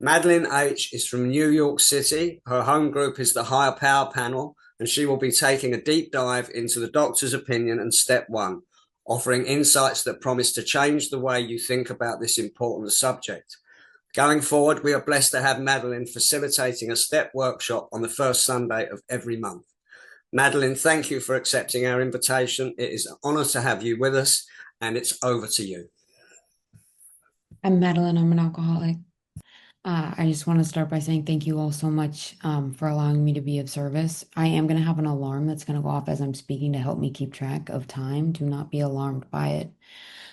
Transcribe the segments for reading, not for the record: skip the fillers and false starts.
Madeline H. is from New York City. Her home group is the Higher Power Panel, and she will be taking a deep dive into the doctor's opinion and step one, offering insights that promise to change the way you think about this important subject. Going forward, we are blessed to have Madeline facilitating a step workshop on the first Sunday of every month. Madeline, thank you for accepting our invitation. It is an honor to have you with us, and it's over to you. I'm Madeline. I'm an alcoholic. I just want to start by saying thank you all so much for allowing me to be of service. I am going to have an alarm that's going to go off as I'm speaking to help me keep track of time. Do not be alarmed by it.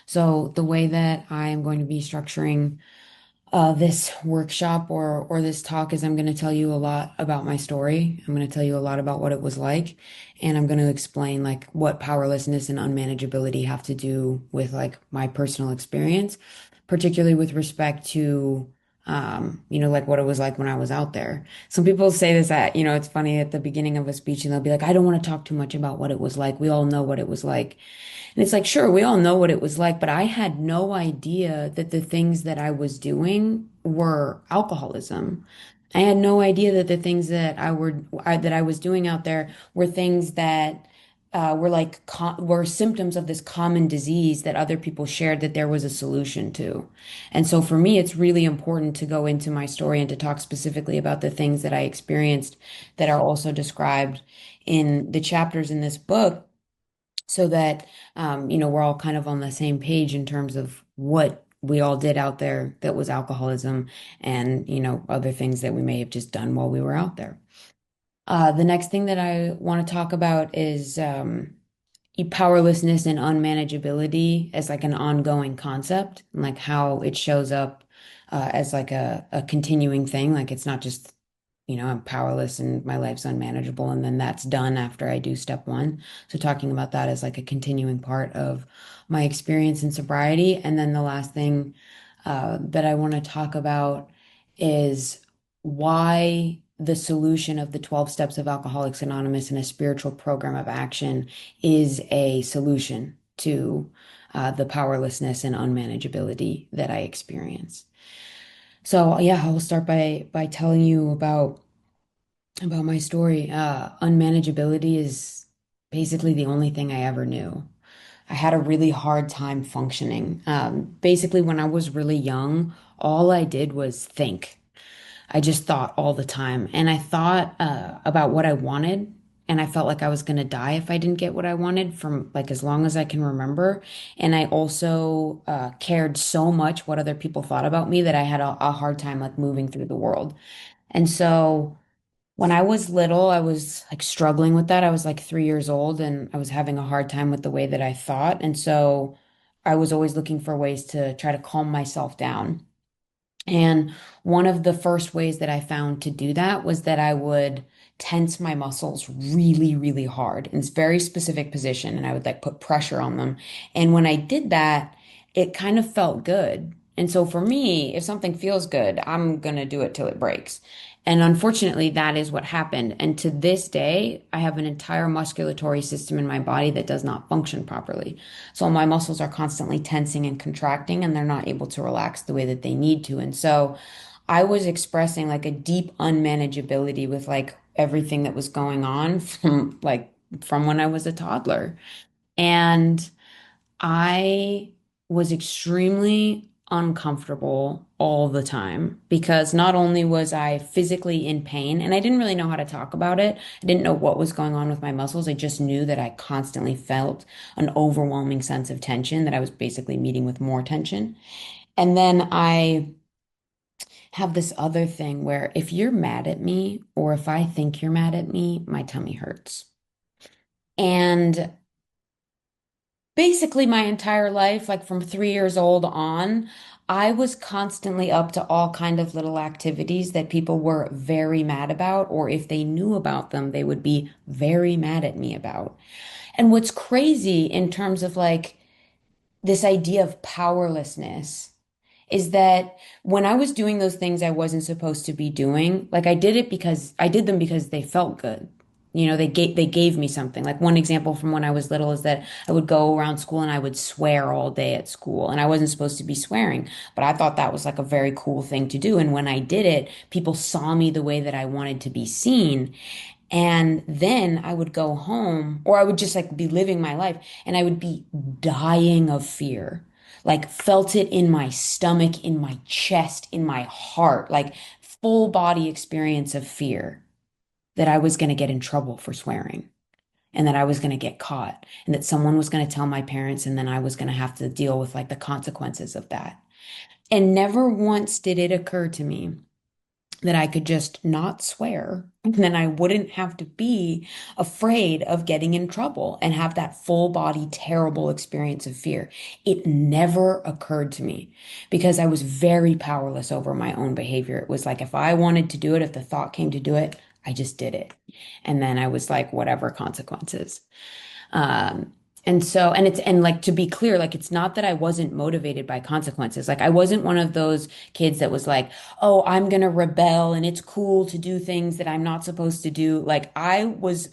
So the way that I am going to be structuring this workshop or this talk is I'm going to tell you a lot about my story. I'm going to tell you a lot about what it was like, and I'm going to explain like what powerlessness and unmanageability have to do with like my personal experience, particularly with respect to like what it was like when I was out there. Some people say this it's funny at the beginning of a speech and they'll be like, I don't want to talk too much about what it was like. We all know what it was like. And it's like, sure, we all know what it was like, but I had no idea that the things that I was doing were alcoholism. I had no idea that the things that I was doing out there were things that were symptoms of this common disease that other people shared that there was a solution to. And so for me, it's really important to go into my story and to talk specifically about the things that I experienced that are also described in the chapters in this book so that we're all kind of on the same page in terms of what we all did out there that was alcoholism and other things that we may have just done while we were out there. The next thing that I want to talk about is powerlessness and unmanageability as like an ongoing concept and like how it shows up as like a continuing thing. Like it's not just I'm powerless and my life's unmanageable, and then that's done after I do step one. So talking about that as like a continuing part of my experience in sobriety. And then the last thing that I want to talk about is why the solution of the 12 steps of Alcoholics Anonymous and a spiritual program of action is a solution to the powerlessness and unmanageability that I experience. So yeah, I'll start by telling you about my story. Unmanageability is basically the only thing I ever knew. I had a really hard time functioning. Basically, when I was really young, all I did was think. I just thought all the time. And I thought about what I wanted. And I felt like I was going to die if I didn't get what I wanted from like as long as I can remember. And I also cared so much what other people thought about me that I had a hard time like moving through the world. And so when I was little, I was like struggling with that. I was like 3 years old and I was having a hard time with the way that I thought. And so I was always looking for ways to try to calm myself down. And one of the first ways that I found to do that was that I would tense my muscles really, really hard in this very specific position. And I would like put pressure on them. And when I did that, it kind of felt good. And so for me, if something feels good, I'm going to do it till it breaks. And unfortunately, that is what happened. And to this day, I have an entire musculatory system in my body that does not function properly. So my muscles are constantly tensing and contracting, and they're not able to relax the way that they need to. And so I was expressing like a deep unmanageability with like everything that was going on from when I was a toddler. And I was extremely uncomfortable all the time because not only was I physically in pain, and I didn't really know how to talk about it. I didn't know what was going on with my muscles. I just knew that I constantly felt an overwhelming sense of tension, that I was basically meeting with more tension. And then I have this other thing where if you're mad at me or if I think you're mad at me, my tummy hurts. And basically my entire life, like from 3 years old on, I was constantly up to all kind of little activities that people were very mad about, or if they knew about them, they would be very mad at me about. And what's crazy in terms of like this idea of powerlessness is that when I was doing those things I wasn't supposed to be doing, like I did them because they felt good. they gave me something. Like one example from when I was little is that I would go around school and I would swear all day at school, and I wasn't supposed to be swearing, but I thought that was like a very cool thing to do. And when I did it, people saw me the way that I wanted to be seen. And then I would go home, or I would just like be living my life, and I would be dying of fear. Like felt it in my stomach, in my chest, in my heart, like full body experience of fear that I was going to get in trouble for swearing and that I was going to get caught and that someone was going to tell my parents and then I was going to have to deal with like the consequences of that. And never once did it occur to me that I could just not swear and then I wouldn't have to be afraid of getting in trouble and have that full body terrible experience of fear. It never occurred to me because I was very powerless over my own behavior. It was like if I wanted to do it, if the thought came to do it, I just did it. And then I was like, whatever consequences. And like to be clear, like it's not that I wasn't motivated by consequences. Like I wasn't one of those kids that was like, oh, I'm gonna rebel and it's cool to do things that I'm not supposed to do. Like I was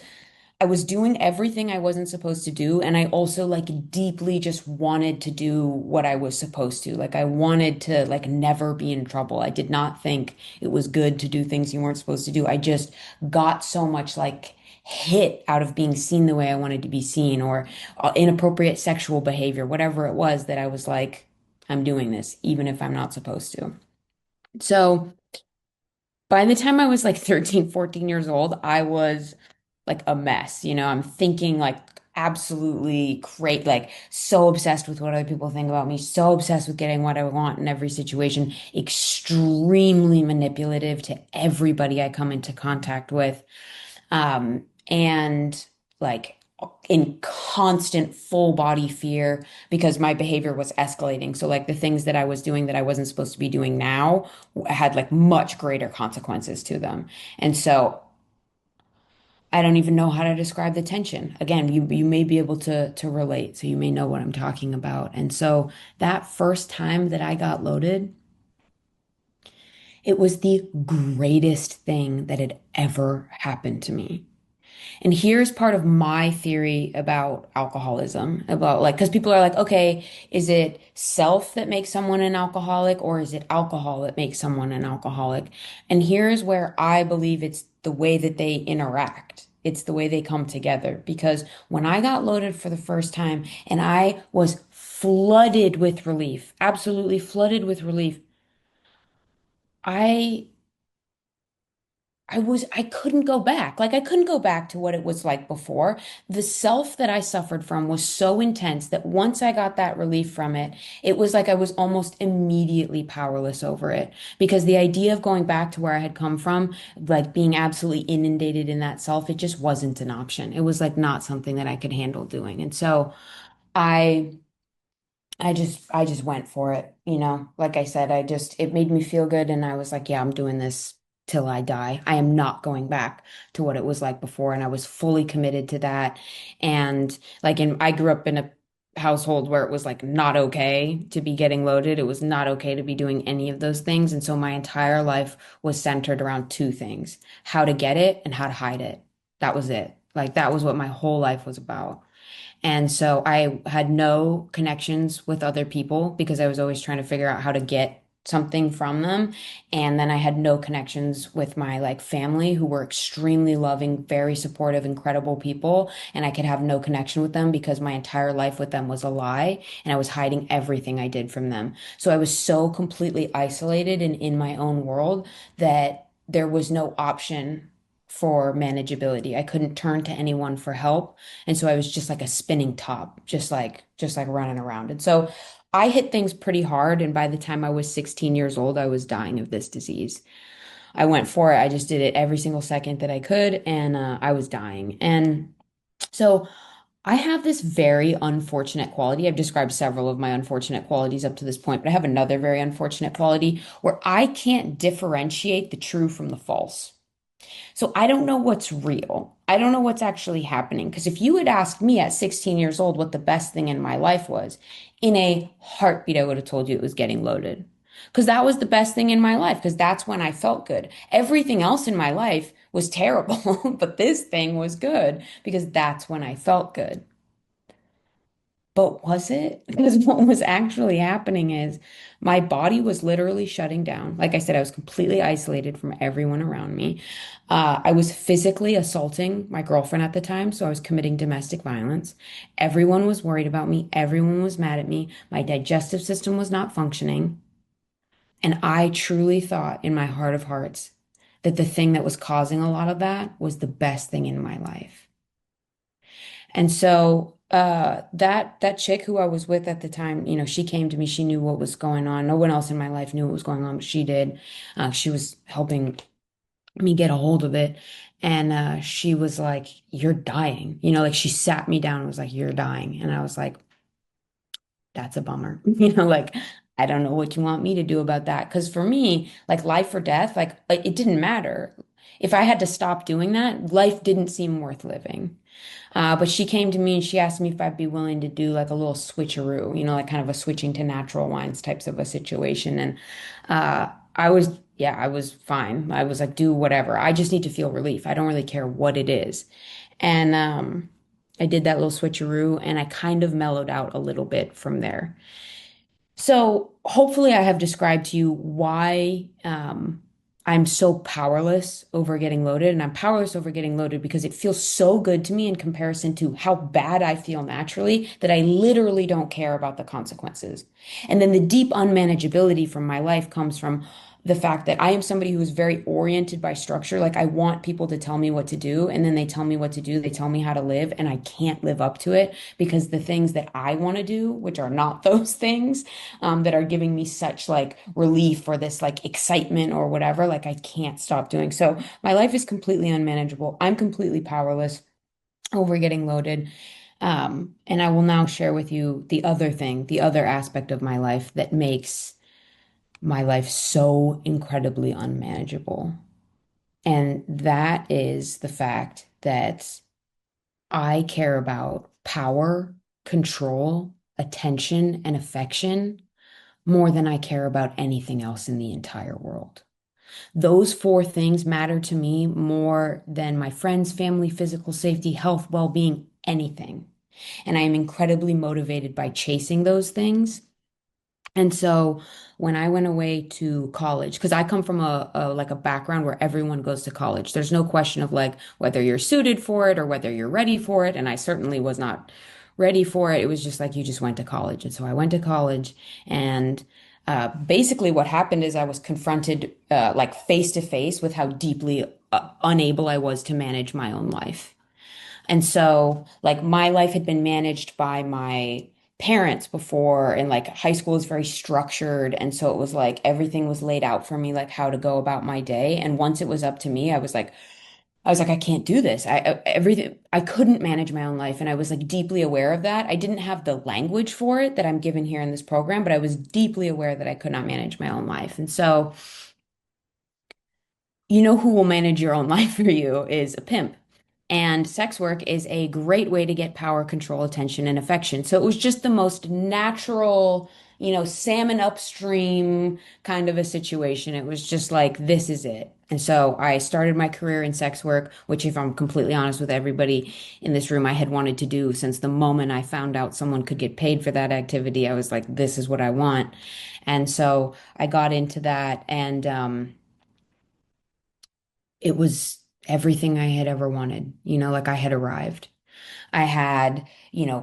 doing everything I wasn't supposed to do, and I also like deeply just wanted to do what I was supposed to. Like I wanted to like never be in trouble. I did not think it was good to do things you weren't supposed to do. I just got so much like hit out of being seen the way I wanted to be seen or inappropriate sexual behavior, whatever it was that I was like, I'm doing this even if I'm not supposed to. So by the time I was like 13, 14 years old, I was like a mess. I'm thinking like absolutely great, like so obsessed with what other people think about me, so obsessed with getting what I want in every situation, extremely manipulative to everybody I come into contact with. And like in constant full body fear because my behavior was escalating. So like the things that I was doing that I wasn't supposed to be doing now had like much greater consequences to them. And so I don't even know how to describe the tension. Again, you may be able to relate, so you may know what I'm talking about. And so that first time that I got loaded, it was the greatest thing that had ever happened to me. And here's part of my theory about alcoholism, about like, because people are like, okay, is it self that makes someone an alcoholic or is it alcohol that makes someone an alcoholic? And here's where I believe it's the way that they interact. It's the way they come together. Because when I got loaded for the first time and I was flooded with relief, absolutely flooded with relief, I I couldn't go back. Like I couldn't go back to what it was like before. The self that I suffered from was so intense that once I got that relief from it, it was like I was almost immediately powerless over it. Because the idea of going back to where I had come from, like being absolutely inundated in that self, it just wasn't an option. It was like not something that I could handle doing. And so I I just went for it, you know. Like I said, it made me feel good and I was like, yeah, I'm doing this till I die. I am not going back to what it was like before and I was fully committed to that. And I grew up in a household where it was like not okay to be getting loaded. It was not okay to be doing any of those things. And so my entire life was centered around two things: how to get it and how to hide it. That was it. Like that was what my whole life was about. And so I had no connections with other people because I was always trying to figure out how to get something from them. And then I had no connections with my like family who were extremely loving, very supportive, incredible people. And I could have no connection with them because my entire life with them was a lie and I was hiding everything I did from them. So I was so completely isolated and in my own world that there was no option for manageability. I couldn't turn to anyone for help. And so I was just like a spinning top, just like running around. And so I hit things pretty hard. And by the time I was 16 years old, I was dying of this disease. I went for it. I just did it every single second that I could, and I was dying. And so I have this very unfortunate quality. I've described several of my unfortunate qualities up to this point, but I have another very unfortunate quality where I can't differentiate the true from the false. So I don't know what's real. I don't know what's actually happening. Because if you had asked me at 16 years old what the best thing in my life was, in a heartbeat, I would have told you it was getting loaded. because that was the best thing in my life because that's when I felt good. Everything else in my life was terrible, but this thing was good because that's when I felt good. But was it? Because what was actually happening is my body was literally shutting down. Like I said, I was completely isolated from everyone around me. I was physically assaulting my girlfriend at the time, so I was committing domestic violence. Everyone was worried about me. Everyone was mad at me. My digestive system was not functioning. And I truly thought in my heart of hearts that the thing that was causing a lot of that was the best thing in my life. And so that chick who I was with at the time, she came to me, she knew what was going on. No one else in my life knew what was going on, but she did. She was helping me get a hold of it. And she was like, "You're dying." Like she sat me down and was like, "You're dying." And I was like, that's a bummer. Like I don't know what you want me to do about that. Because for me, like life or death, like it didn't matter. If I had to stop doing that, life didn't seem worth living. But she came to me and she asked me if I'd be willing to do like a little switcheroo, like kind of a switching to natural wines types of a situation. And I was fine. I was like, do whatever. I just need to feel relief. I don't really care what it is. And I did that little switcheroo and I kind of mellowed out a little bit from there. So hopefully I have described to you why I'm so powerless over getting loaded. And I'm powerless over getting loaded because it feels so good to me in comparison to how bad I feel naturally that I literally don't care about the consequences. And then the deep unmanageability from my life comes from the fact that I am somebody who is very oriented by structure. Like I want people to tell me what to do, and then they tell me what to do. They tell me how to live, and I can't live up to it because the things that I want to do, which are not those things, that are giving me such like relief or this like excitement or whatever, like I can't stop doing. So my life is completely unmanageable. I'm completely powerless over getting loaded. And I will now share with you the other thing, the other aspect of my life that makes my life so incredibly unmanageable. And that is the fact that I care about power, control, attention, and affection more than I care about anything else in the entire world. Those four things matter to me more than my friends, family, physical safety, health, well-being, anything. And I am incredibly motivated by chasing those things. And so when I went away to college, because I come from a like a background where everyone goes to college. There's no question of like whether you're suited for it or whether you're ready for it. And I certainly was not ready for it. It was just like you just went to college. And so I went to college and basically what happened is I was confronted like face to face with how deeply unable I was to manage my own life. And so, like, my life had been managed by my parents before, and like high school is very structured. And so it was like everything was laid out for me, like how to go about my day. And once it was up to me, I can't do this. Everything, I couldn't manage my own life. And I was like deeply aware of that. I didn't have the language for it that I'm given here in this program, but I was deeply aware that I could not manage my own life. And so, who will manage your own life for you is a pimp. And sex work is a great way to get power, control, attention, and affection. So it was just the most natural, salmon upstream kind of a situation. It was just like, this is it. And so I started my career in sex work, which, if I'm completely honest with everybody in this room, I had wanted to do since the moment I found out someone could get paid for that activity. I was like, this is what I want. And so I got into that, and it was everything I had ever wanted. Like I had arrived. I had,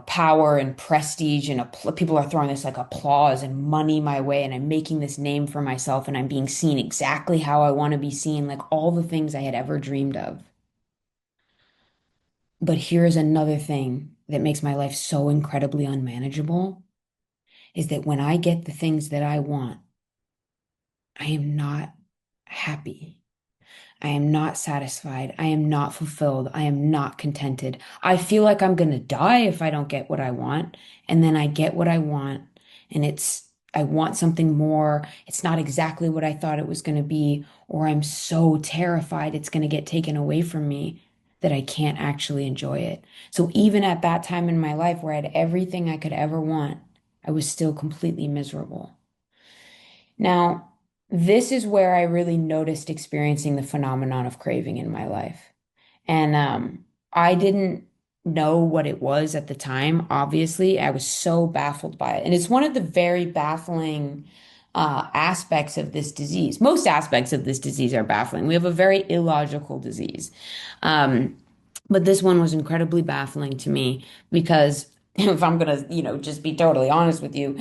power and prestige and people are throwing this like applause and money my way and I'm making this name for myself and I'm being seen exactly how I want to be seen, like all the things I had ever dreamed of. But here's another thing that makes my life so incredibly unmanageable is that when I get the things that I want, I am not happy. I am not satisfied. I am not fulfilled. I am not contented. I feel like I'm going to die if I don't get what I want. And then I get what I want. And I want something more. It's not exactly what I thought it was going to be. Or I'm so terrified it's going to get taken away from me that I can't actually enjoy it. So even at that time in my life where I had everything I could ever want, I was still completely miserable. Now, this is where I really noticed experiencing the phenomenon of craving in my life. And I didn't know what it was at the time. Obviously, I was so baffled by it. And it's one of the very baffling aspects of this disease. Most aspects of this disease are baffling. We have a very illogical disease. Um, but this one was incredibly baffling to me because if I'm gonna, just be totally honest with you,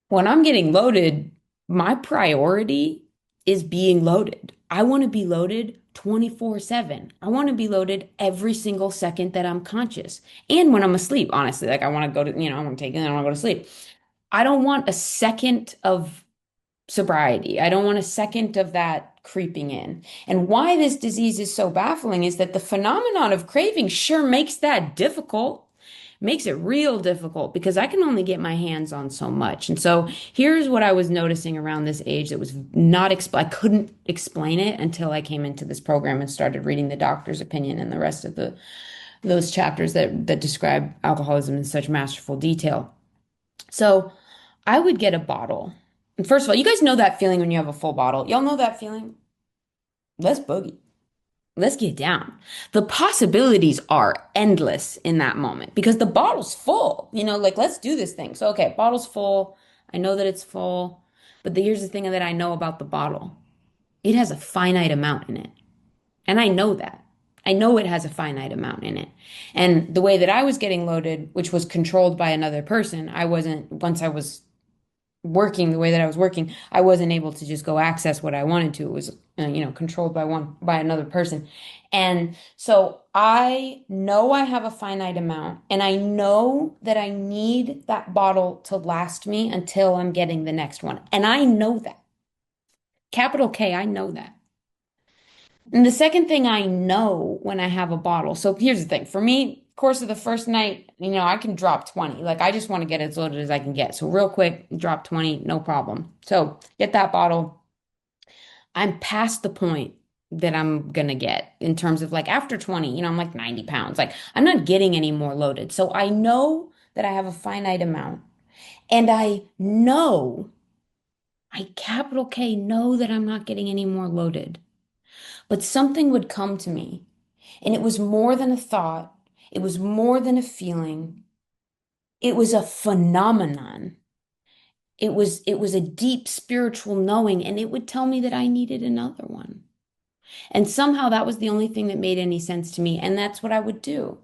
when I'm getting loaded, my priority is being loaded. I want to be loaded 24/7. I want to be loaded every single second that I'm conscious. And when I'm asleep, honestly, like I want to go to, I want to take it and I want to go to sleep. I don't want a second of sobriety. I don't want a second of that creeping in. And why this disease is so baffling is that the phenomenon of craving sure makes that difficult, makes it real difficult because I can only get my hands on so much. And so here's what I was noticing around this age that was not I couldn't explain it until I came into this program and started reading the doctor's opinion and the rest of the those chapters that describe alcoholism in such masterful detail. So I would get a bottle. And first of all, you guys know that feeling when you have a full bottle. Y'all know that feeling? Let's boogie. Let's get down. The possibilities are endless in that moment because the bottle's full. Like let's do this thing. So, okay, bottle's full. I know that it's full. But here's the thing that I know about the bottle. It has a finite amount in it. And I know that. I know it has a finite amount in it. And the way that I was getting loaded, which was controlled by another person, once I was working the way that I was working, I wasn't able to just go access what I wanted to. It was, controlled by another person. And so I know I have a finite amount, and I know that I need that bottle to last me until I'm getting the next one. And I know that. Capital K, I know that. And the second thing I know when I have a bottle, so here's the thing. For me, course of the first night, I can drop 20. Like I just want to get as loaded as I can get. So real quick, drop 20, no problem. So get that bottle. I'm past the point that I'm gonna get in terms of like after 20, I'm like 90 pounds. Like I'm not getting any more loaded. So I know that I have a finite amount. And I capital K know that I'm not getting any more loaded. But something would come to me. And it was more than a thought. It was more than a feeling. It was a phenomenon. It was a deep spiritual knowing, and it would tell me that I needed another one. And somehow that was the only thing that made any sense to me. And that's what I would do.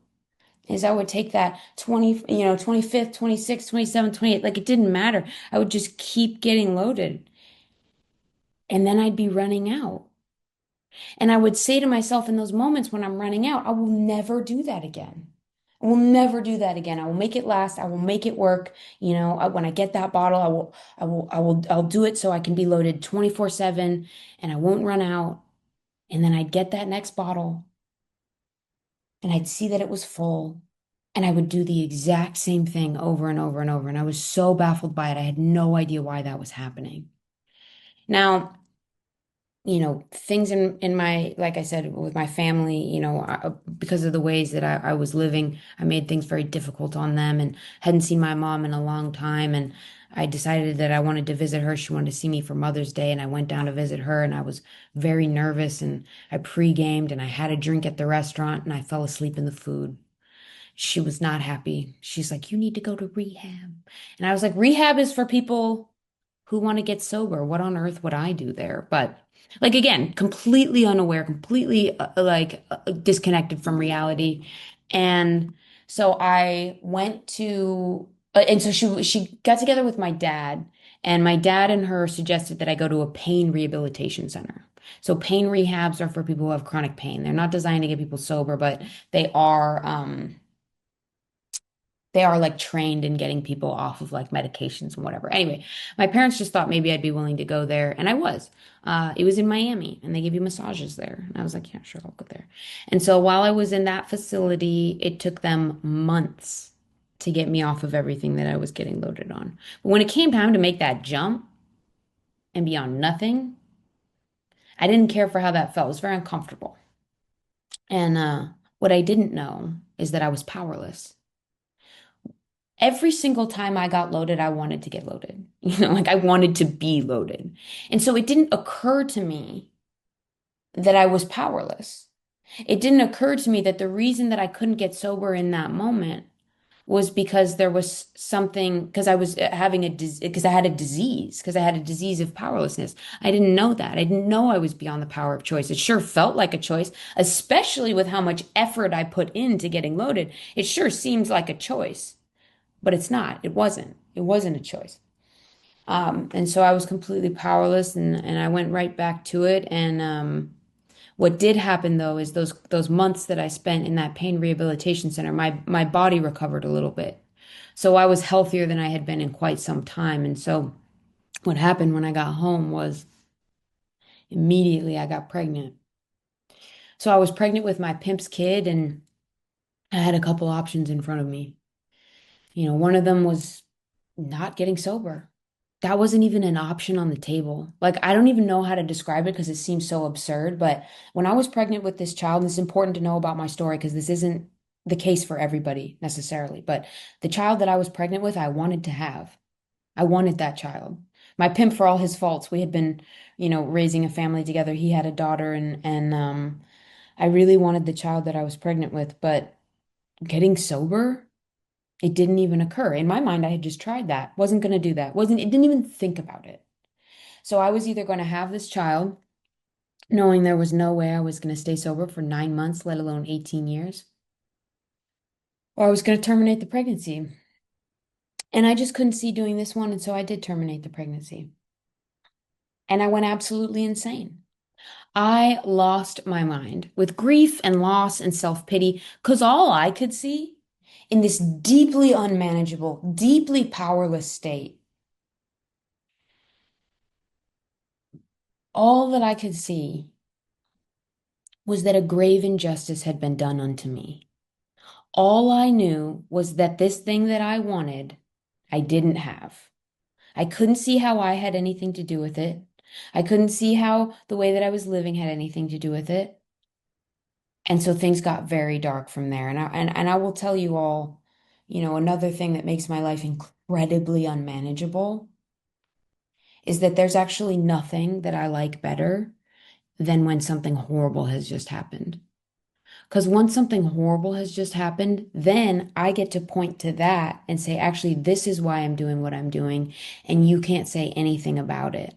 Is I would take that 20, 25th, 26th, 27th, 28th, like it didn't matter. I would just keep getting loaded. And then I'd be running out. And I would say to myself in those moments when I'm running out, I will never do that again. I will never do that again. I will make it last. I will make it work. When I get that bottle, I'll do it so I can be loaded 24/7 and I won't run out. And then I'd get that next bottle and I'd see that it was full. And I would do the exact same thing over and over and over. And I was so baffled by it. I had no idea why that was happening. Now, things in my, like I said, with my family, because of the ways that I was living, I made things very difficult on them and hadn't seen my mom in a long time. And I decided that I wanted to visit her. She wanted to see me for Mother's Day, and I went down to visit her, and I was very nervous, and I pre-gamed, and I had a drink at the restaurant, and I fell asleep in the food. She was not happy. She's like, "You need to go to rehab." And I was like, "Rehab is for people who want to get sober. What on earth would I do there?" But like again, completely unaware, completely disconnected from reality. And so I went to and so she got together with my dad, and my dad and her suggested that I go to a pain rehabilitation center. So pain rehabs are for people who have chronic pain. They're not designed to get people sober, but they are like trained in getting people off of like medications and whatever. Anyway, my parents just thought maybe I'd be willing to go there, and I was. It was in Miami, and they give you massages there. And I was like, yeah, sure, I'll go there. And so while I was in that facility, it took them months to get me off of everything that I was getting loaded on. But when it came time to make that jump and be on nothing, I didn't care for how that felt. It was very uncomfortable. And what I didn't know is that I was powerless. every single time I got loaded, I wanted to get loaded. Like I wanted to be loaded. And so it didn't occur to me that I was powerless. It didn't occur to me that the reason that I couldn't get sober in that moment was because there was something, because I was having because I had a disease, because I had a disease of powerlessness. I didn't know that. I didn't know I was beyond the power of choice. It sure felt like a choice, especially with how much effort I put into getting loaded. It sure seems like a choice, but it's not. It wasn't. It wasn't a choice. And so I was completely powerless, and I went right back to it. And what did happen though is those months that I spent in that pain rehabilitation center, my body recovered a little bit. So I was healthier than I had been in quite some time. And so what happened when I got home was immediately I got pregnant. So I was pregnant with my pimp's kid, and I had a couple options in front of me. One of them was not getting sober. That wasn't even an option on the table. Like, I don't even know how to describe it because it seems so absurd. But when I was pregnant with this child, and it's important to know about my story because this isn't the case for everybody necessarily. But the child that I was pregnant with, I wanted to have. I wanted that child. My pimp, for all his faults, we had been, raising a family together. He had a daughter, and I really wanted the child that I was pregnant with. But getting sober, it didn't even occur. In my mind, I had just tried that. Wasn't going to do that. It didn't even think about it. So I was either going to have this child, knowing there was no way I was going to stay sober for 9 months, let alone 18 years, or I was going to terminate the pregnancy. And I just couldn't see doing this one. And so I did terminate the pregnancy. And I went absolutely insane. I lost my mind with grief and loss and self-pity because all I could see in this deeply unmanageable, deeply powerless state, all that I could see was that a grave injustice had been done unto me. All I knew was that this thing that I wanted, I didn't have. I couldn't see how I had anything to do with it. I couldn't see how the way that I was living had anything to do with it. And so things got very dark from there. And I will tell you all, another thing that makes my life incredibly unmanageable is that there's actually nothing that I like better than when something horrible has just happened. Because once something horrible has just happened, then I get to point to that and say, actually, this is why I'm doing what I'm doing, and you can't say anything about it.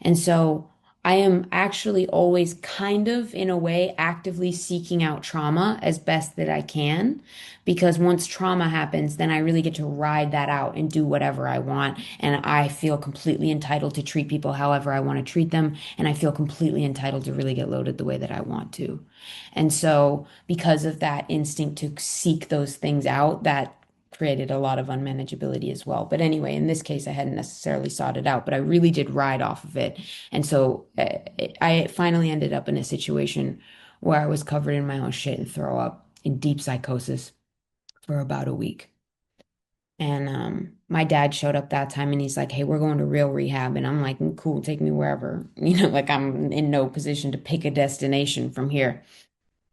And so I am actually always kind of, in a way, actively seeking out trauma as best that I can. Because once trauma happens, then I really get to ride that out and do whatever I want. And I feel completely entitled to treat people however I want to treat them. And I feel completely entitled to really get loaded the way that I want to. And so, because of that instinct to seek those things out, that created a lot of unmanageability as well. But anyway, in this case, I hadn't necessarily sought it out, but I really did ride off of it. And so I finally ended up in a situation where I was covered in my own shit and throw up in deep psychosis for about a week. And my dad showed up that time and he's like, "Hey, we're going to real rehab." And I'm like, "Cool, take me wherever." Like I'm in no position to pick a destination from here.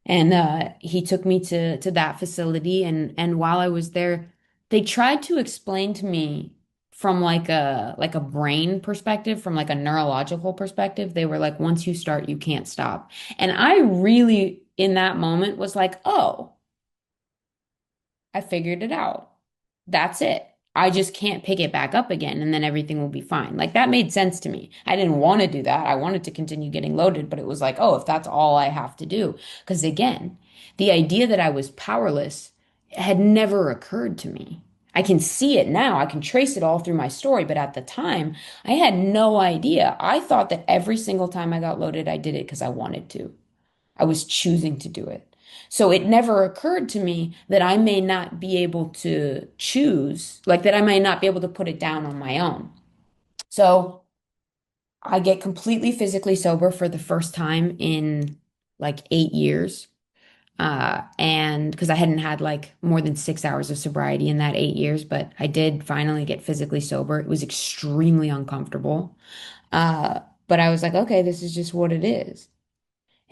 And he took me to that facility, and while I was there, they tried to explain to me from like a brain perspective, from like a neurological perspective. They were like, once you start, you can't stop. And I really, in that moment, was like, oh, I figured it out. That's it. I just can't pick it back up again and then everything will be fine. Like that made sense to me. I didn't want to do that. I wanted to continue getting loaded, but it was like, oh, if that's all I have to do. Because again, the idea that I was powerless had never occurred to me. I can see it now. I can trace it all through my story, but at the time, I had no idea. I thought that every single time I got loaded, I did it because I wanted to. I was choosing to do it. So it never occurred to me that I may not be able to choose, like that I might not be able to put it down on my own. So I get completely physically sober for the first time in like 8 years. And because I hadn't had like more than 6 hours of sobriety in that 8 years, but I did finally get physically sober. It was extremely uncomfortable. But I was like, okay, this is just what it is.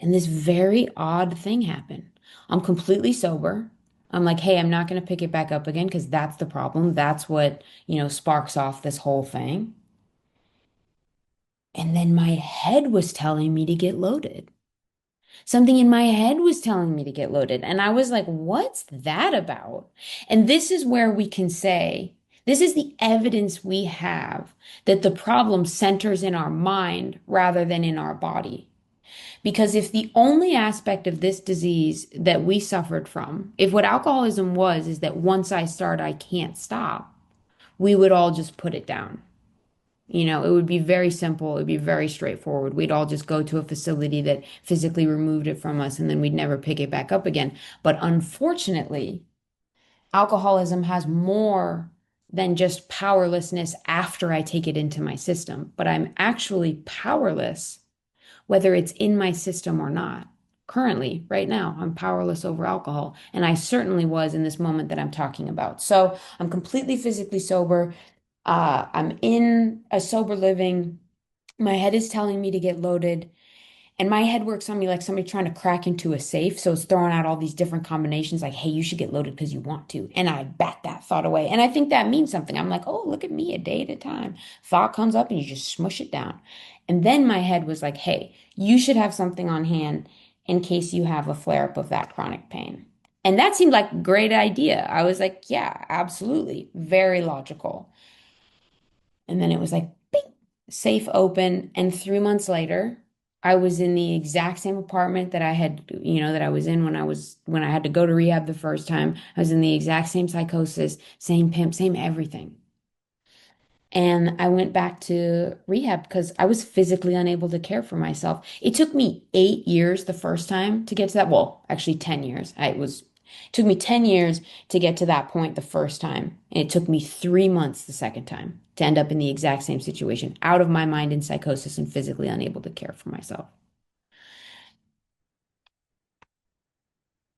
And this very odd thing happened. I'm completely sober. I'm like, hey, I'm not going to pick it back up again because that's the problem. That's what, sparks off this whole thing. And then my head was telling me to get loaded. Something in my head was telling me to get loaded. And I was like, what's that about? And this is where we can say, this is the evidence we have that the problem centers in our mind rather than in our body. Because if the only aspect of this disease that we suffered from, if what alcoholism was, is that once I start, I can't stop, we would all just put it down. It would be very simple. It would be very straightforward. We'd all just go to a facility that physically removed it from us and then we'd never pick it back up again. But unfortunately, alcoholism has more than just powerlessness after I take it into my system, but I'm actually powerless whether it's in my system or not. Currently, right now, I'm powerless over alcohol, and I certainly was in this moment that I'm talking about. So I'm completely physically sober. I'm in a sober living. My head is telling me to get loaded. And my head works on me like somebody trying to crack into a safe. So it's throwing out all these different combinations like, hey, you should get loaded because you want to. And I bat that thought away. And I think that means something. I'm like, oh, look at me a day at a time. Thought comes up and you just smush it down. And then my head was like, hey, you should have something on hand in case you have a flare up of that chronic pain. And that seemed like a great idea. I was like, yeah, absolutely. Very logical. And then it was like, bing, safe open. And 3 months later, I was in the exact same apartment that I had, that I was in when I had to go to rehab the first time. I was in the exact same psychosis, same pimp, same everything. And I went back to rehab because I was physically unable to care for myself. It took me 8 years the first time to get to that. Well, actually 10 years. It took me 10 years to get to that point the first time. And it took me 3 months the second time to end up in the exact same situation, out of my mind in psychosis and physically unable to care for myself.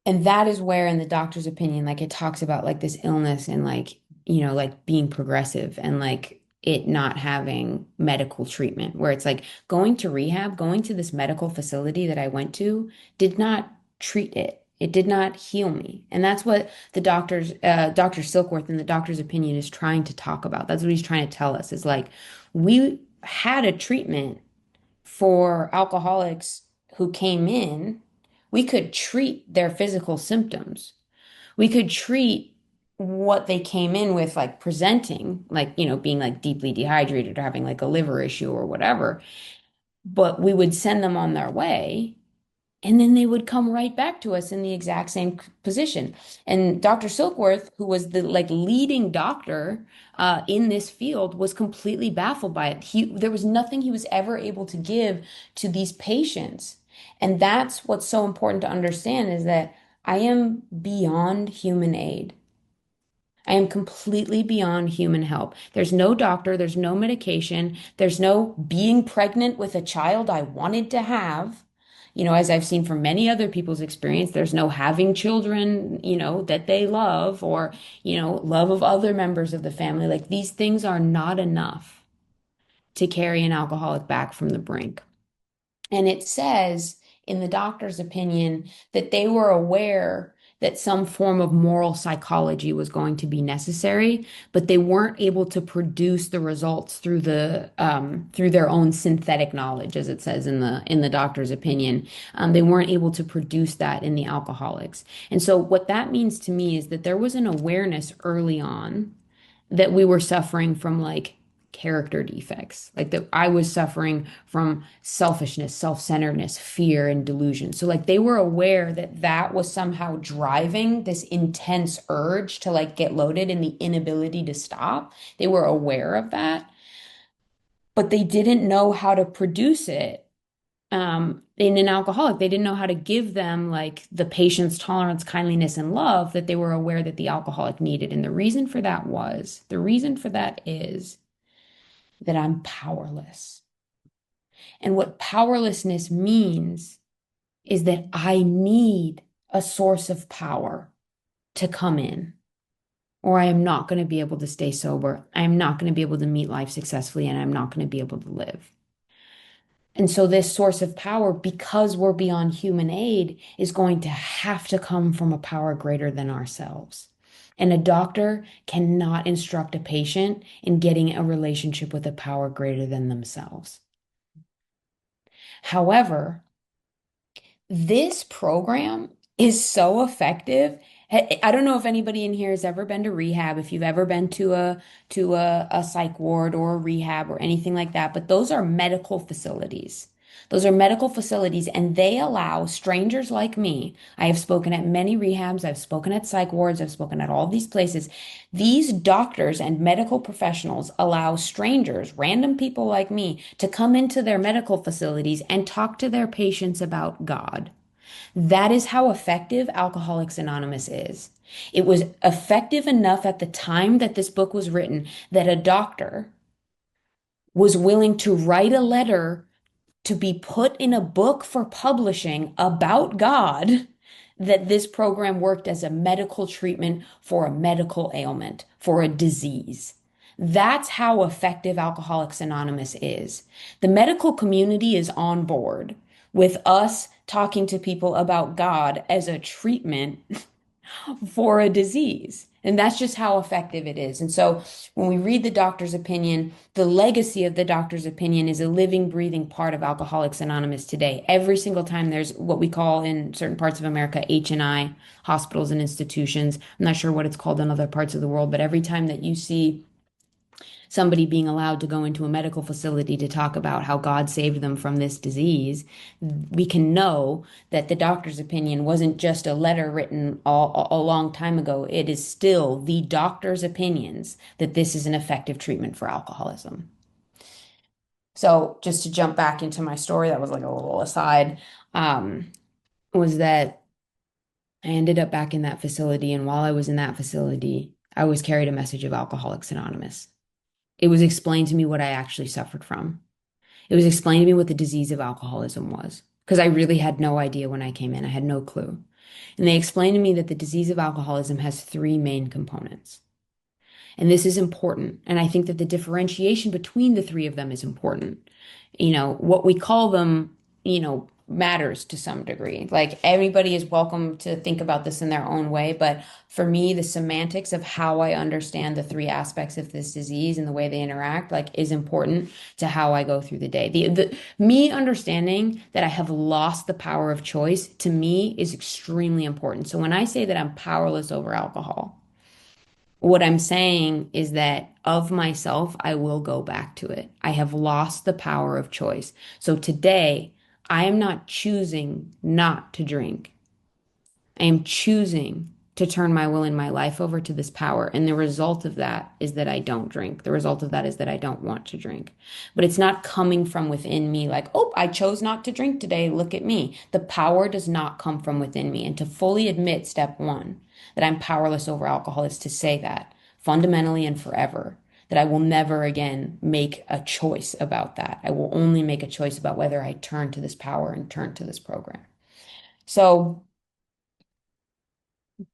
And that is where, in the doctor's opinion, like it talks about like this illness and like, like being progressive and like it not having medical treatment, where it's like going to rehab, going to this medical facility that I went to did not treat it. It did not heal me. And that's what Dr. Silkworth in the doctor's opinion is trying to talk about. That's what he's trying to tell us is like, we had a treatment for alcoholics who came in, we could treat their physical symptoms. We could treat what they came in with, like presenting, like, being like deeply dehydrated or having like a liver issue or whatever. But we would send them on their way. And then they would come right back to us in the exact same position. And Dr. Silkworth, who was the like leading doctor in this field, was completely baffled by it. There was nothing he was ever able to give to these patients. And that's what's so important to understand is that I am beyond human aid. I am completely beyond human help. There's no doctor, there's no medication, there's no being pregnant with a child I wanted to have. As I've seen from many other people's experience, there's no having children, that they love or, love of other members of the family. Like these things are not enough to carry an alcoholic back from the brink. And it says in the doctor's opinion that they were aware that some form of moral psychology was going to be necessary, but they weren't able to produce the results through their own synthetic knowledge, as it says in the doctor's opinion. They weren't able to produce that in the alcoholics. And so what that means to me is that there was an awareness early on that we were suffering from like character defects, like that I was suffering from selfishness, self-centeredness, fear, and delusion. So like they were aware that that was somehow driving this intense urge to like get loaded and the inability to stop. They were aware of that, but they didn't know how to produce it in an alcoholic. They didn't know how to give them like the patience, tolerance, kindliness, and love that they were aware that the alcoholic needed. And the reason for that is that I'm powerless. And what powerlessness means is that I need a source of power to come in, or I am not going to be able to stay sober. I am not going to be able to meet life successfully, and I'm not going to be able to live. And so this source of power, because we're beyond human aid, is going to have to come from a power greater than ourselves. And a doctor cannot instruct a patient in getting a relationship with a power greater than themselves. However, this program is so effective. I don't know if anybody in here has ever been to rehab, if you've ever been to a psych ward or a rehab or anything like that, but those are medical facilities. Those are medical facilities, and they allow strangers like me. I have spoken at many rehabs, I've spoken at psych wards, I've spoken at all these places. These doctors and medical professionals allow strangers, random people like me, to come into their medical facilities and talk to their patients about God. That is how effective Alcoholics Anonymous is. It was effective enough at the time that this book was written that a doctor was willing to write a letter to be put in a book for publishing about God, that this program worked as a medical treatment for a medical ailment, for a disease. That's how effective Alcoholics Anonymous is. The medical community is on board with us talking to people about God as a treatment for a disease. And that's just how effective it is. And so when we read the doctor's opinion, the legacy of the doctor's opinion is a living, breathing part of Alcoholics Anonymous today. Every single time there's what we call in certain parts of America H&I, hospitals and institutions. I'm not sure what it's called in other parts of the world, but every time that you see somebody being allowed to go into a medical facility to talk about how God saved them from this disease, we can know that the doctor's opinion wasn't just a letter written a long time ago. It is still the doctor's opinions that this is an effective treatment for alcoholism. So just to jump back into my story, that was like a little aside, was that I ended up back in that facility. And while I was in that facility, I was carried a message of Alcoholics Anonymous. It was explained to me what I actually suffered from. It was explained to me what the disease of alcoholism was, because I really had no idea when I came in. I had no clue. And they explained to me that the disease of alcoholism has three main components. And this is important. And I think that the differentiation between the three of them is important. What we call them, matters to some degree. Like everybody is welcome to think about this in their own way. But for me, the semantics of how I understand the three aspects of this disease and the way they interact, like, is important to how I go through the day. Me understanding that I have lost the power of choice, to me, is extremely important. So when I say that I'm powerless over alcohol, what I'm saying is that of myself, I will go back to it. I have lost the power of choice. So today, I am not choosing not to drink. I am choosing to turn my will and my life over to this power. And the result of that is that I don't drink. The result of that is that I don't want to drink. But it's not coming from within me like, oh, I chose not to drink today. Look at me. The power does not come from within me. And to fully admit, step one, that I'm powerless over alcohol is to say that fundamentally and forever, that I will never again make a choice about that. I will only make a choice about whether I turn to this power and turn to this program. So,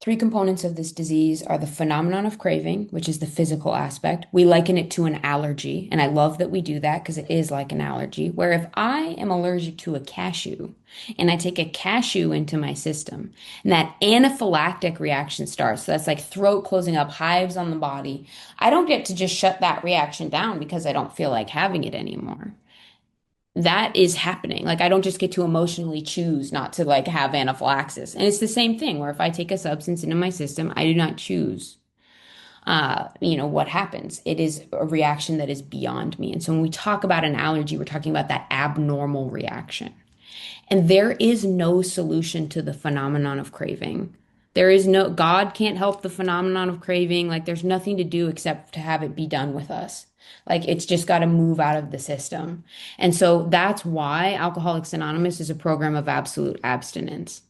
three components of this disease are the phenomenon of craving, which is the physical aspect. We liken it to an allergy, and I love that we do that because it is like an allergy, where if I am allergic to a cashew and I take a cashew into my system, and that anaphylactic reaction starts, so that's like throat closing up, hives on the body, I don't get to just shut that reaction down because I don't feel like having it anymore. That is happening. Like I don't just get to emotionally choose not to like have anaphylaxis. And it's the same thing where if I take a substance into my system, I do not choose what happens. It is a reaction that is beyond me. And so when we talk about an allergy, we're talking about that abnormal reaction. And there is no solution to the phenomenon of craving. God can't help the phenomenon of craving. Like there's nothing to do except to have it be done with us. Like it's just got to move out of the system. And so that's why Alcoholics Anonymous is a program of absolute abstinence.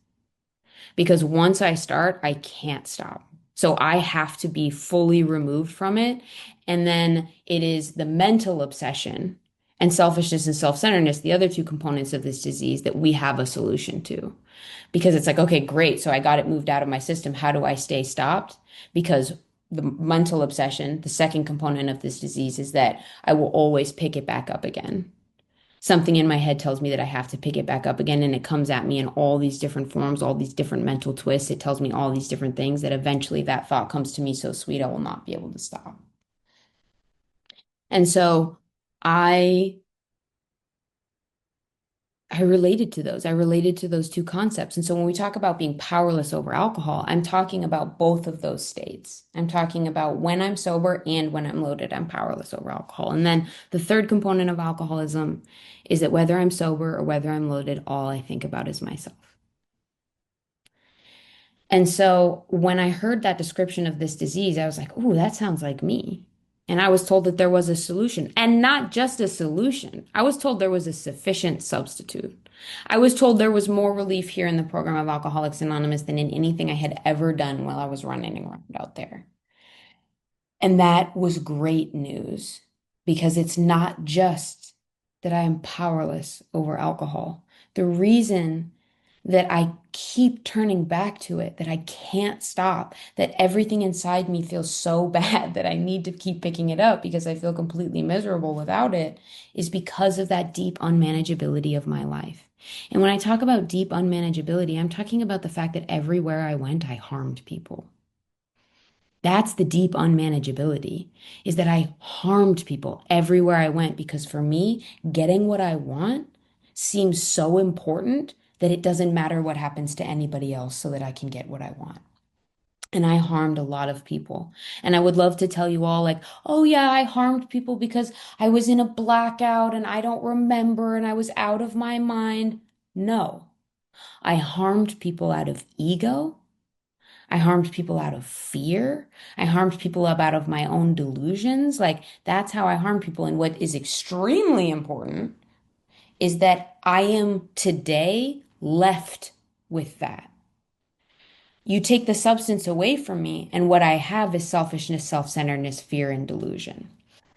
Because once I start, I can't stop. So I have to be fully removed from it. And then it is the mental obsession and selfishness and self-centeredness, the other two components of this disease that we have a solution to. Because it's like, okay, great. So I got it moved out of my system. How do I stay stopped? Because the mental obsession, the second component of this disease, is that I will always pick it back up again. something in my head tells me that I have to pick it back up again, and it comes at me in all these different forms, all these different mental twists. It tells me all these different things that eventually that thought comes to me so sweet I will not be able to stop. And so I I related to those. I related to those two concepts. And so when we talk about being powerless over alcohol, I'm talking about both of those states. I'm talking about when I'm sober and when I'm loaded, I'm powerless over alcohol. And then the third component of alcoholism is that whether I'm sober or whether I'm loaded, all I think about is myself. And so when I heard that description of this disease, I was like, "Ooh, that sounds like me." And I was told that there was a solution, and not just a solution. I was told there was a sufficient substitute. I was told there was more relief here in the program of Alcoholics Anonymous than in anything I had ever done while I was running around out there. And that was great news because it's not just that I am powerless over alcohol. The reason that I keep turning back to it, that I can't stop, that everything inside me feels so bad that I need to keep picking it up because I feel completely miserable without it, is because of that deep unmanageability of my life. And when I talk about deep unmanageability, I'm talking about the fact that everywhere I went, I harmed people. That's the deep unmanageability, is that I harmed people everywhere I went because for me, getting what I want seems so important that it doesn't matter what happens to anybody else so that I can get what I want. And I harmed a lot of people. And I would love to tell you all, like, oh, yeah, I harmed people because I was in a blackout and I don't remember and I was out of my mind. No, I harmed people out of ego. I harmed people out of fear. I harmed people up out of my own delusions. Like, that's how I harm people. And what is extremely important is that I am today left with that. You take the substance away from me, and what I have is selfishness, self-centeredness, fear, and delusion.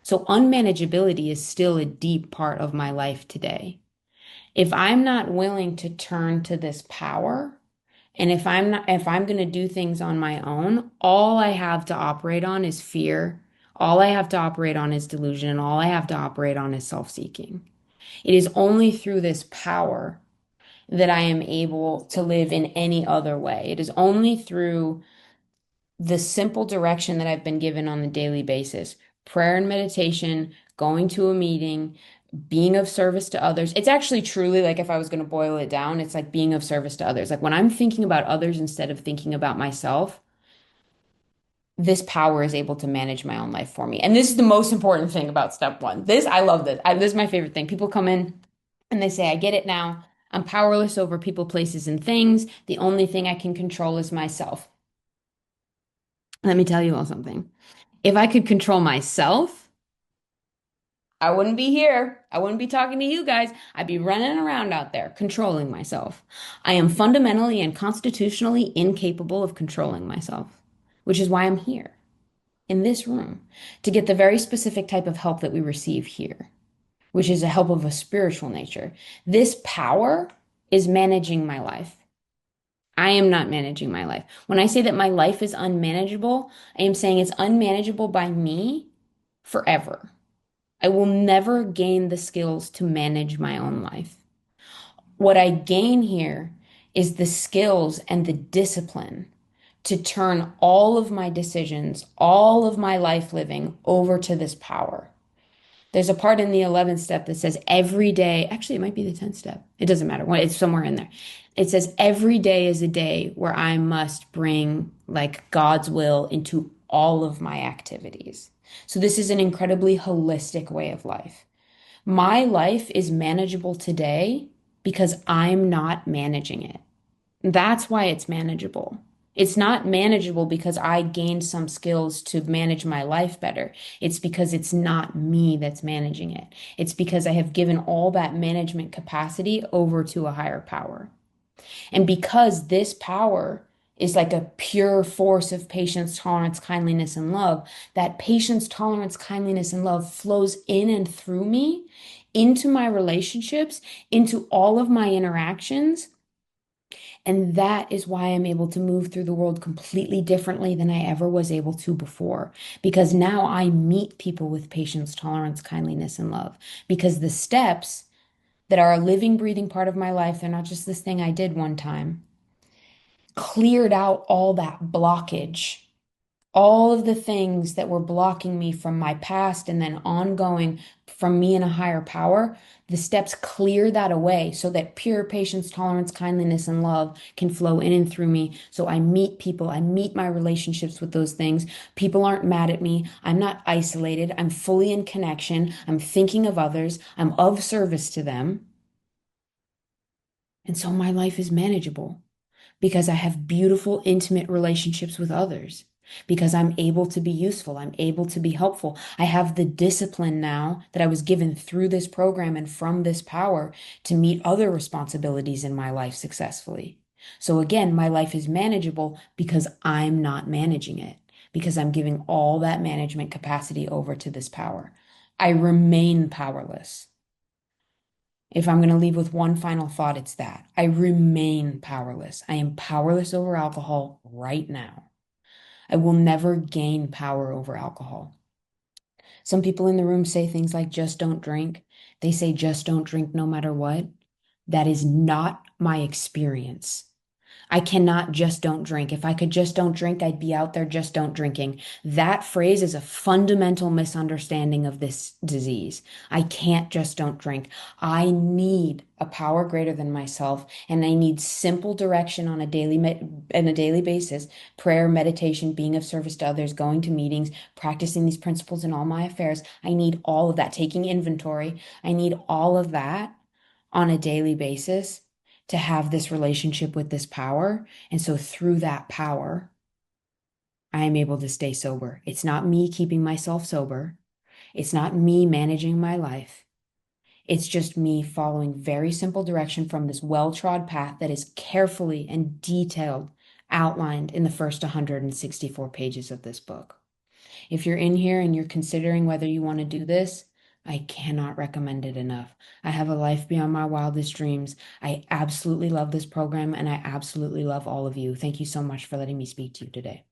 So, unmanageability is still a deep part of my life today. If I'm not willing to turn to this power, and if I'm going to do things on my own, all I have to operate on is fear. All I have to operate on is delusion, and all I have to operate on is self-seeking. It is only through this power that I am able to live in any other way. It is only through the simple direction that I've been given on a daily basis, prayer and meditation, going to a meeting, being of service to others. It's actually truly like if I was going to boil it down, it's like being of service to others. Like when I'm thinking about others instead of thinking about myself, this power is able to manage my own life for me. And this is the most important thing about step one. This, I love this. This is my favorite thing. People come in and they say, I get it now. I'm powerless over people, places, and things. The only thing I can control is myself. Let me tell you all something. If I could control myself, I wouldn't be here. I wouldn't be talking to you guys. I'd be running around out there controlling myself. I am fundamentally and constitutionally incapable of controlling myself, which is why I'm here in this room to get the very specific type of help that we receive here, which is a help of a spiritual nature. This power is managing my life. I am not managing my life. When I say that my life is unmanageable, I am saying it's unmanageable by me forever. I will never gain the skills to manage my own life. What I gain here is the skills and the discipline to turn all of my decisions, all of my life living over to this power. There's a part in the 11th step that says every day, actually, it might be the 10th step. It doesn't matter. It's somewhere in there. It says every day is a day where I must bring like God's will into all of my activities. So this is an incredibly holistic way of life. My life is manageable today because I'm not managing it. That's why it's manageable. It's not manageable because I gained some skills to manage my life better. It's because it's not me that's managing it. It's because I have given all that management capacity over to a higher power. And because this power is like a pure force of patience, tolerance, kindliness, and love, that patience, tolerance, kindliness, and love flows in and through me into my relationships, into all of my interactions. And that is why I'm able to move through the world completely differently than I ever was able to before. Because now I meet people with patience, tolerance, kindliness, and love. Because the steps that are a living, breathing part of my life. They're not just this thing I did one time. Cleared out all that blockage, all of the things that were blocking me from my past and then ongoing from me and a higher power. The steps clear that away so that pure patience, tolerance, kindliness, and love can flow in and through me. So I meet people, I meet my relationships with those things. People aren't mad at me. I'm not isolated. I'm fully in connection. I'm thinking of others. I'm of service to them. And so my life is manageable because I have beautiful, intimate relationships with others, because I'm able to be useful, I'm able to be helpful. I have the discipline now that I was given through this program and from this power to meet other responsibilities in my life successfully. So again, my life is manageable because I'm not managing it, because I'm giving all that management capacity over to this power. I remain powerless. If I'm going to leave with one final thought, it's that I remain powerless. I am powerless over alcohol right now. I will never gain power over alcohol. Some people in the room say things like, just don't drink. They say, just don't drink no matter what. That is not my experience. I cannot just don't drink. If I could just don't drink, I'd be out there just don't drinking. That phrase is a fundamental misunderstanding of this disease. I can't just don't drink. I need a power greater than myself, and I need simple direction on a daily basis, prayer, meditation, being of service to others, going to meetings, practicing these principles in all my affairs. I need all of that, taking inventory. I need all of that on a daily basis to have this relationship with this power. And so through that power, I am able to stay sober. It's not me keeping myself sober. It's not me managing my life. It's just me following very simple direction from this well-trod path that is carefully and detailed outlined in the first 164 pages of this book. If you're in here and you're considering whether you want to do this, I cannot recommend it enough. I have a life beyond my wildest dreams. I absolutely love this program and I absolutely love all of you. Thank you so much for letting me speak to you today.